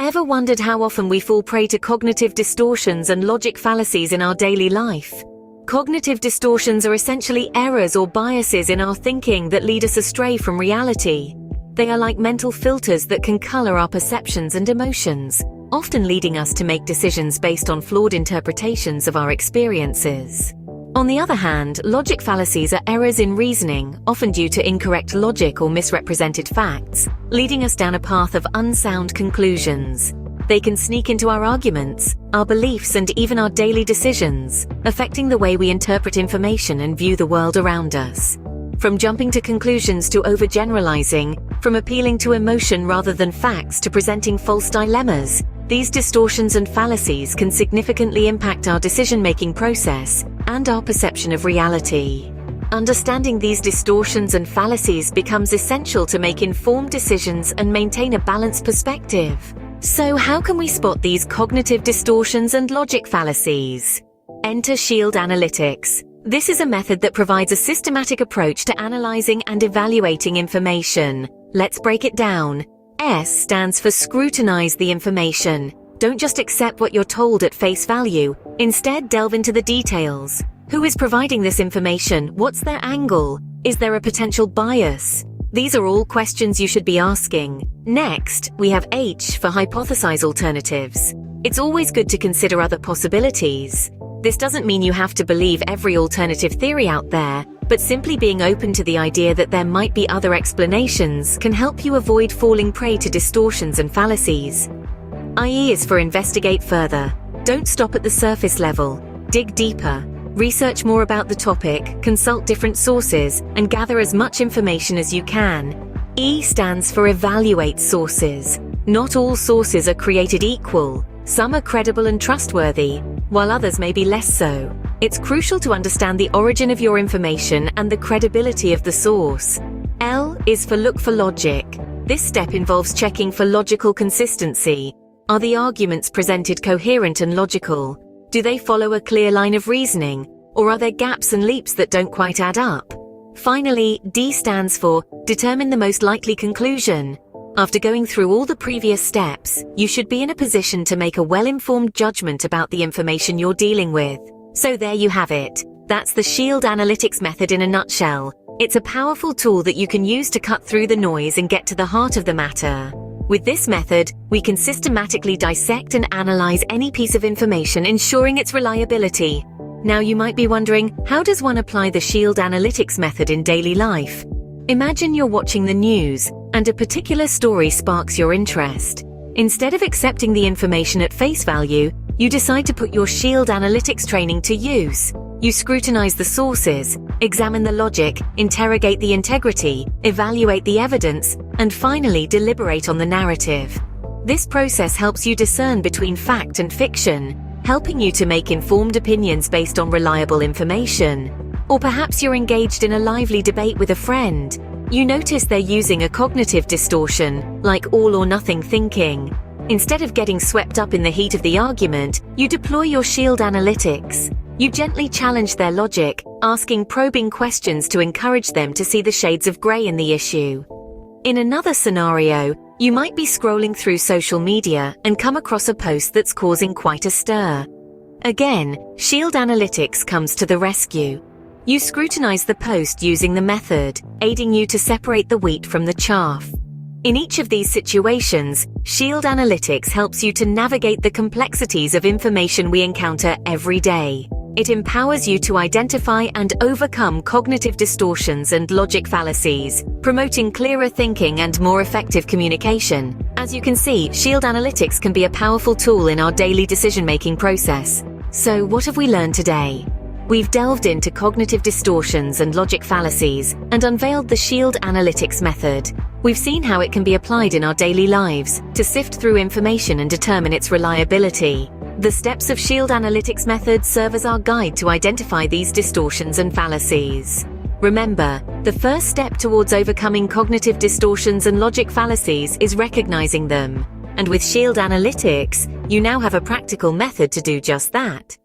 Ever wondered how often we fall prey to cognitive distortions and logic fallacies in our daily life? Cognitive distortions are essentially errors or biases in our thinking that lead us astray from reality. They are like mental filters that can color our perceptions and emotions, often leading us to make decisions based on flawed interpretations of our experiences. On the other hand, logic fallacies are errors in reasoning, often due to incorrect logic or misrepresented facts, leading us down a path of unsound conclusions. They can sneak into our arguments, our beliefs, and even our daily decisions, affecting the way we interpret information and view the world around us. From jumping to conclusions to overgeneralizing, from appealing to emotion rather than facts to presenting false dilemmas, these distortions and fallacies can significantly impact our decision-making process and our perception of reality. Understanding these distortions and fallacies becomes essential to make informed decisions and maintain a balanced perspective. So how can we spot these cognitive distortions and logic fallacies? Enter Shield Analytics. This is a method that provides a systematic approach to analyzing and evaluating information. Let's break it down. S stands for scrutinize the information. Don't just accept what you're told at face value. Instead, delve into the details. Who is providing this information? What's their angle? Is there a potential bias? These are all questions you should be asking. Next, we have H for hypothesize alternatives. It's always good to consider other possibilities. This doesn't mean you have to believe every alternative theory out there, but simply being open to the idea that there might be other explanations can help you avoid falling prey to distortions and fallacies. IE is for investigate further. Don't stop at the surface level. Dig deeper. Research more about the topic, consult different sources, and gather as much information as you can. E stands for evaluate sources. Not all sources are created equal. Some are credible and trustworthy, while others may be less so. It's crucial to understand the origin of your information and the credibility of the source. L is for look for logic. This step involves checking for logical consistency. Are the arguments presented coherent and logical? Do they follow a clear line of reasoning, or are there gaps and leaps that don't quite add up? Finally, D stands for determine the most likely conclusion. After going through all the previous steps, you should be in a position to make a well-informed judgment about the information you're dealing with. So there you have it. That's the Shield Analytics method in a nutshell. It's a powerful tool that you can use to cut through the noise and get to the heart of the matter. With this method, we can systematically dissect and analyze any piece of information, ensuring its reliability. Now you might be wondering, how does one apply the Shield Analytics method in daily life? Imagine you're watching the news, and a particular story sparks your interest. Instead of accepting the information at face value, you decide to put your Shield Analytics training to use. You scrutinize the sources, examine the logic, interrogate the integrity, evaluate the evidence, and finally deliberate on the narrative. This process helps you discern between fact and fiction, helping you to make informed opinions based on reliable information. Or perhaps you're engaged in a lively debate with a friend. You notice they're using a cognitive distortion, like all or nothing thinking. Instead of getting swept up in the heat of the argument, you deploy your Shield Analytics. You gently challenge their logic, asking probing questions to encourage them to see the shades of grey in the issue. In another scenario, you might be scrolling through social media and come across a post that's causing quite a stir. Again, Shield Analytics comes to the rescue. You scrutinize the post using the method, aiding you to separate the wheat from the chaff. In each of these situations, Shield Analytics helps you to navigate the complexities of information we encounter every day. It empowers you to identify and overcome cognitive distortions and logic fallacies, promoting clearer thinking and more effective communication. As you can see, Shield Analytics can be a powerful tool in our daily decision-making process. So, what have we learned today? We've delved into cognitive distortions and logic fallacies and unveiled the Shield Analytics method. We've seen how it can be applied in our daily lives to sift through information and determine its reliability. The steps of Shield Analytics method serve as our guide to identify these distortions and fallacies. Remember, the first step towards overcoming cognitive distortions and logic fallacies is recognizing them. And with Shield Analytics, you now have a practical method to do just that.